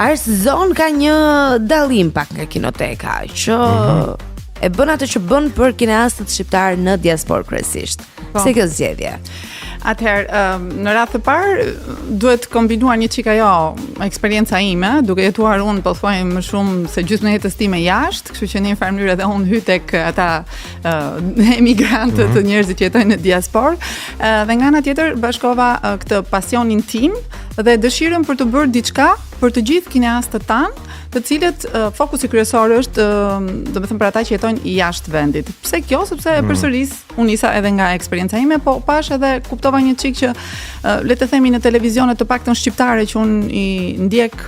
Ars Zone ka një dallim pak nga kinoteka që e bën atë që bën për kineastët shqiptar në diasporë kryesisht. Si kjo zgjedhje? Atëherë, në radhë të parë duhet kombinuar një çik ajo eksperienca ime, duke jetuar unë po thuaj më shumë se gjysmën e jetës time jashtë, kështu që në një farë mënyrë edhe unë hy tek ata emigrantët të njerëzit që jetojnë në diasporë, dhe nga ana tjetër bashkova këtë pasionin tim dhe dëshirën për të bërë diçka për të gjithë kineastët tanë, të cilët fokusi kryesor është, domethënë për ata që jetojnë jashtë vendit. Pse kjo? Sepse përsëris unë nisa edhe nga eksperienca ime, po pash edhe kuptova një çik që le të themi në televizionet të paktën shqiptare që unë i ndjek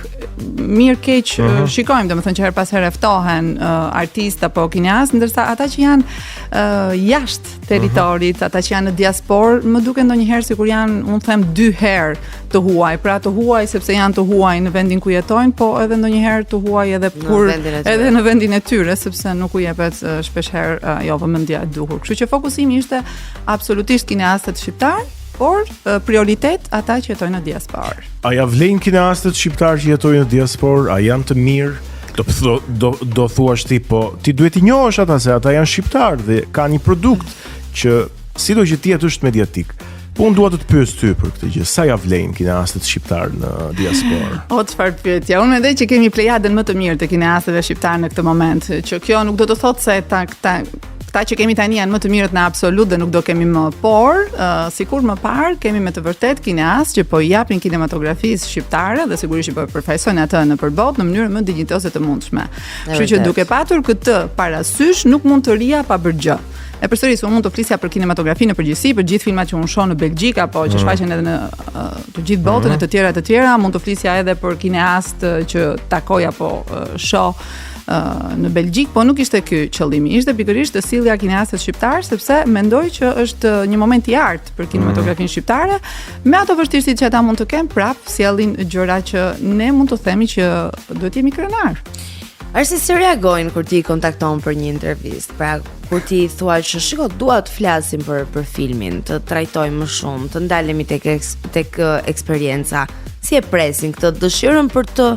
mirë keq shikojmë, domethënë që her pas here ftohen artistë apo kineast, ndërsa ata që janë jashtë territorit, ata që janë në diasporë, më duket ndonjëherë sikur janë, unë them, dy herë të huaj. Pra të huaj sepse janë të huaj në vendin ku jetojnë, po edhe ndonjëherë të huaj edhe në vendin e tyre, sepse nuk u jepet shpeshherë jo vëmendja e duhur. Kështu që fokusimi ishte absolutisht kineastët shqiptar, por prioritet ata që jetojnë në diasporë. A ja vlen kineastët shqiptar që jetojnë në diasporë? A janë të mirë? Do thuash ti, po ti duhet i njohësh ata se ata janë shqiptar dhe kanë një produkt që sido që ti jetë është mediatik. Po unë dua të të pyes ty për këtë gjë. Sa ja vlen kineastët shqiptar në diasporë? O, çfarë pyetje. Unë mendoj që kemi plejadën më të mirë të kineastëve shqiptar në këtë moment, që kjo nuk do të thotë se këta që kemi tani janë më të mirët në absolut dhe nuk do kemi më, por sikur më parë kemi me të vërtet kineastë që po i japin kinematografisë shqiptare dhe sigurisht që po përfaqësojnë atë nëpër botë në mënyrë më dinjitoze të mundshme. Kështu që duke patur këtë parasysh nuk mund të rija pa bërë gjë. E përsëris, unë mund të flisja për kinematografinë në përgjithësi, për gjithë filmat që unë shoh në Belgjik apo që shfaqen edhe në të gjithë botën e të tjera, mund të flisja edhe për kineast që takoj apo shoh në Belgjik, po nuk ishte ky qëllimi, ishte pikërisht të sillja kineastët shqiptar, sepse mendoj që është një moment i artë për kinematografinë shqiptare, me ato vështirësitë që ata mund të kenë, prap sjellin gjëra që ne mund të themi që duhet jemi krenar. Arsi si reagojnë kur ti kontakton për një intervistë? Pra, kur ti thua që shiko, dua të flasim për filmin, të trajtojmë më shumë, të ndalemi tek eksperienca, si e presin këtë dëshirën për të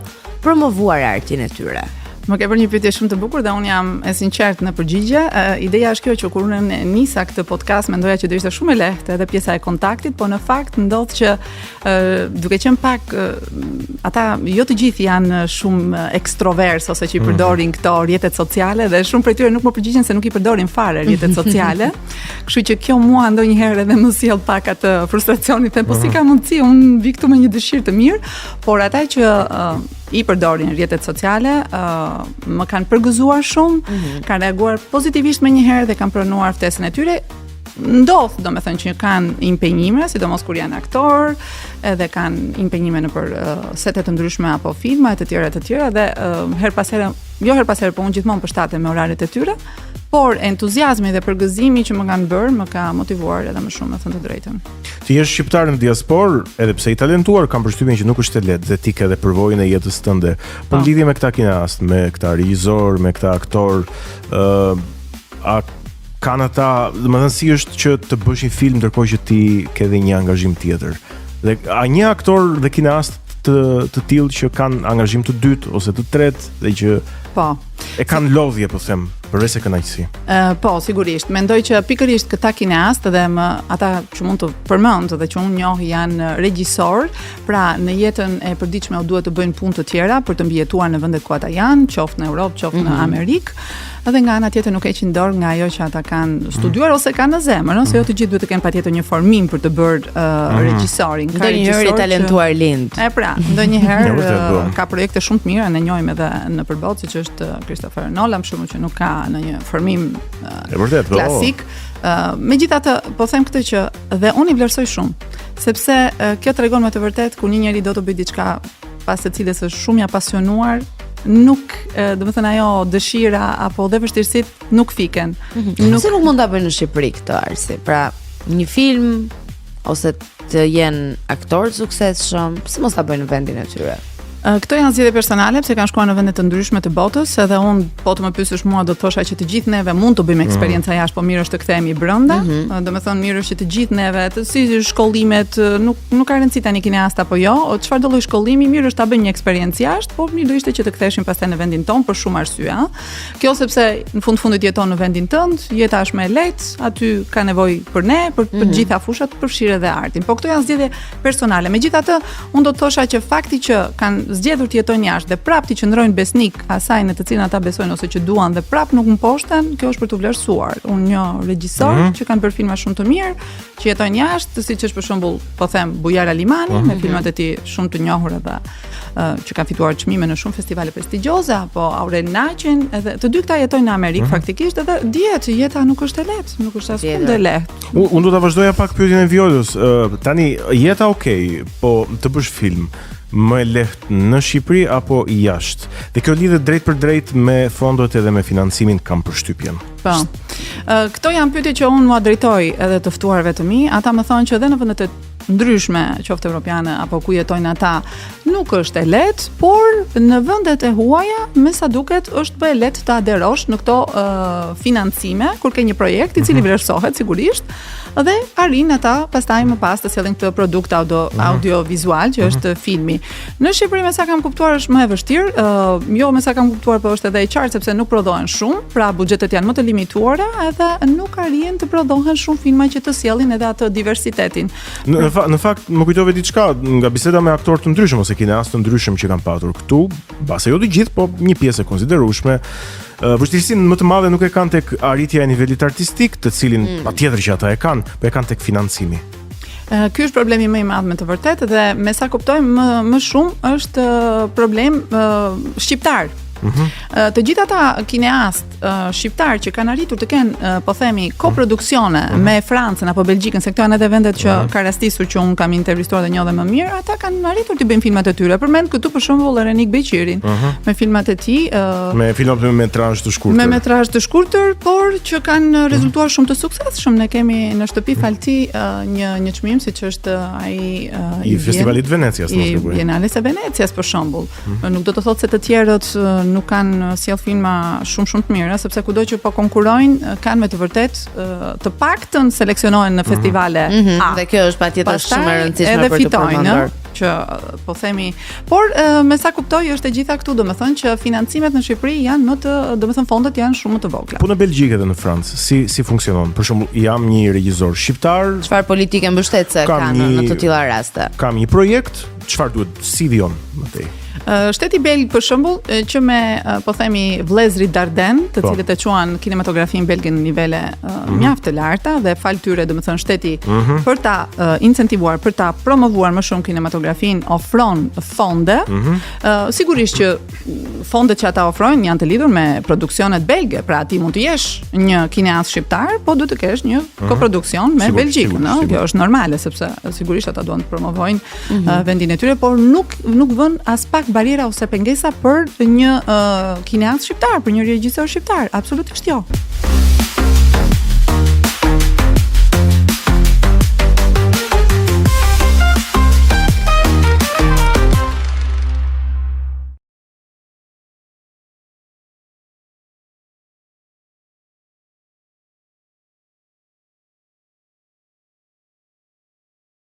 promovuar artin e tyre? Më ke bërë një pyetje shumë të bukur dhe unë jam e sinqertë në përgjigje. Ideja është kjo që kur unë nisa këtë podcast mendoja që do ishte shumë e lehtë edhe pjesa e kontaktit, po në fakt ndodh që duke qenë pak ata jo të gjithë janë shumë ekstrovers ose që i përdorin këto rrjetet sociale dhe shumë prej tyre nuk më përgjigjen se nuk i përdorin fare rrjetet sociale. Kështu që kjo mua ndonjëherë edhe më sjell pak atë frustracionin, them po si ka mundësi, unë vi këtu me një dëshirë të mirë, por ata që i përdorin rrjetet sociale, më kanë përgëzuar shumë, kanë reaguar pozitivisht me njëherë dhe kanë pranuar ftesën e tyre. Ndodh, domethënë që kanë impenjime, sidomos kur janë aktor, edhe kanë impenjime në për setet të ndryshme apo filma të tjera dhe her pas here, po unë gjithmonë përshtatem me oraret e tyre, por entuziazmi dhe përgëzimi që më kanë bërë më ka motivuar edhe më shumë, me thënë të drejtën. Ti je shqiptar në diasporë, edhe pse i talentuar, kam përshtypjen që nuk është e lehtë dhe ti ke edhe përvojën e jetës tënde. Po në lidhje me këta kineast, me këta regjisor, me këta aktor, a kanë ata, domethënë si është që të bësh një film ndërkohë që ti ke edhe një angazhim tjetër? Dhe a një aktor dhe kineast të tillë që kanë angazhim të dytë ose të tretë dhe që e kanë lodhje, po them, përveç se kënaqësi. Po, sigurisht. Mendoj që pikërisht këta kineast dhe ata që mund të përmend dhe që unë njoh janë regjisor, pra në jetën e përditshme u duhet të bëjnë punë të tjera për të mbijetuar në vendet ku ata janë, qoftë në Europë, qoftë në Amerikë. Edhe nga ana tjetër nuk heqin dorë nga ajo që ata kanë studiuar ose kanë në zemër, ose jo të gjithë duhet të kenë patjetër një formim për të bërë regjisorin. Ndonjëherë i talentuar lind. Pra, ndonjëherë ka projekte shumë të mira, ne njohim edhe në përballë, siç është Christopher Nolan, për shembull, që nuk ka ndonjë formim klasik. Megjithatë, po them këtë që dhe unë i vlerësoj shumë, sepse kjo tregon me të vërtetë kur një njeri do të bëjë diçka pas së cilës është shumë i apasionuar, nuk, domethënë ajo dëshira apo dhe vështirësitë nuk fiken. Se nuk mund ta bëjnë në Shqipëri këtë Arsi. Pra, një film ose të jenë aktorë suksesshëm, pse mos ta bëjnë në vendin e tyre? Këto janë zgjedhje personale, pse kanë shkuar në vende të ndryshme të botës, edhe unë po të më pyesësh mua do të thosha që të gjithë neve mund të bëjmë eksperjenca jashtë, po mirë është të kthehemi brenda. Domethënë mirë është që të gjithë neve, si shkollimet, nuk ka rëndësi tani kineast apo jo, çfarë do lloj shkollimi, mirë është ta bëjmë një eksperiencë jashtë, po mirë do ishte që të ktheheshim pastaj në vendin tonë për shumë arsye, Kjo sepse në fundit jeton në vendin tënd, jeta është më e lehtë, aty ka nevojë për ne, për të gjitha fushat, përfshirë edhe artin. Po këto janë zgjedhje personale. Megjithatë, unë do të thosha që fakti që kanë zgjedhur të jetojnë jashtë dhe prap të qëndrojnë besnik asaj në të cilën ata besojnë ose që duan dhe prap nuk mposhten, kjo është për të vlerësuar. Unë një regjisor që kanë bërë filma shumë të mirë, që jetojnë jashtë, siç është për shembull, po them Bujar Alimani me filmat e tij shumë të njohur edhe që kanë fituar çmime në shumë festivale prestigjioze, apo Aurel Naqin, edhe të dy këta jetojnë në Amerikë faktikisht, edhe dihet që jeta nuk është e lehtë, nuk është asnjë e lehtë. Unë do ta vazhdoja pak pyetjen e Violës. Tani jeta okay, po të bësh film më e lehtë në Shqipëri apo jashtë? Dhe kjo lidhet drejt për drejt me fondot edhe me financimin, kam përshtypjen. Po. Këto janë pyetje që unë mua drejtoj edhe të ftuarve të mi, ata më thonë që edhe në vendet e ndryshme, qoftë evropiane apo ku jetojnë ata, nuk është e lehtë, por në vendet e huaja, me sa duket, është më e lehtë të aderosh në këto financime kur ke një projekt i cili vlerësohet sigurisht, dhe arrin ata pastaj më pas të sjellin këtë produkt audiovizual që është filmi. Në Shqipëri me sa kam kuptuar është më e vështirë, jo me sa kam kuptuar, por është edhe e qartë sepse nuk prodhohen shumë, pra buxhetet janë më të limituara edhe nuk arrin të prodhohen shumë filma që të sjellin edhe atë diversitetin. Në fakt më kujtove diçka nga biseda me aktorë të ndryshëm ose kineastë të ndryshëm që kanë patur këtu, mbase jo të gjithë, po një pjesë e konsiderueshme. Vështirësinë më të madhe nuk e kanë tek arritja e nivelit artistik, të cilin patjetër që ata e kanë, po e kanë tek financimi. Ky është problemi më i madh me të vërtetë dhe me sa kuptojmë më shumë është problem shqiptar. Të gjithë ata kineast shqiptar që kanë arritur të kenë po themi koproduksione me Francën apo Belgjikën, se këto janë edhe vendet që ka rastisur që un kam intervistuar dhe njoh dhe më mirë, ata kanë arritur të bëjnë filmat e tyre. Përmend këtu për shembull Erenik Beqirin me filmat e tij, me filmat me metrazh të shkurtër. Me metrazh të shkurtër, por që kanë rezultuar shumë të suksesshëm. Ne kemi në shtëpi Falti një çmim siç është ai i Festivalit Venecias, i Bienales së Venecias për shembull. Nuk do të thotë se të tjerët nuk kanë sjell filma shumë të mira, sepse kudo që po konkurrojnë kanë me të vërtet të paktën seleksionohen në festivale A. Dhe kjo është patjetër shumë e rëndësishme për të përmendur. Që po themi, por me sa kuptoj është e gjitha këtu, domethënë që financimet në Shqipëri janë domethënë fondet janë shumë më të vogla. Po në Belgjikë dhe në Francë, si funksionon? Për shembull, jam një regjisor shqiptar, çfarë politike mbështetëse kanë në të tilla raste? Kam një projekt, çfarë duhet CV-on më tej? Shteti belg për shembull që me po themi vëllezërit Darden, të cilët e quan kinematografinë belge në nivele mjaft të larta dhe fal tyre domethënë shteti për ta incentivuar, për ta promovuar më shumë kinematografinë ofron fonde. Sigurisht që fondet që ata ofrojnë janë të lidhur me produksionet belge, pra ti mund të jesh një kineast shqiptar, po duhet të kesh një koproduksion me Belgjikën, no? Kjo është normale sepse sigurisht ata duan të promovojnë vendin e tyre, por nuk vën as pak bariera ose pengesa për një kineast shqiptar, për një regjisor shqiptar, absolutisht jo.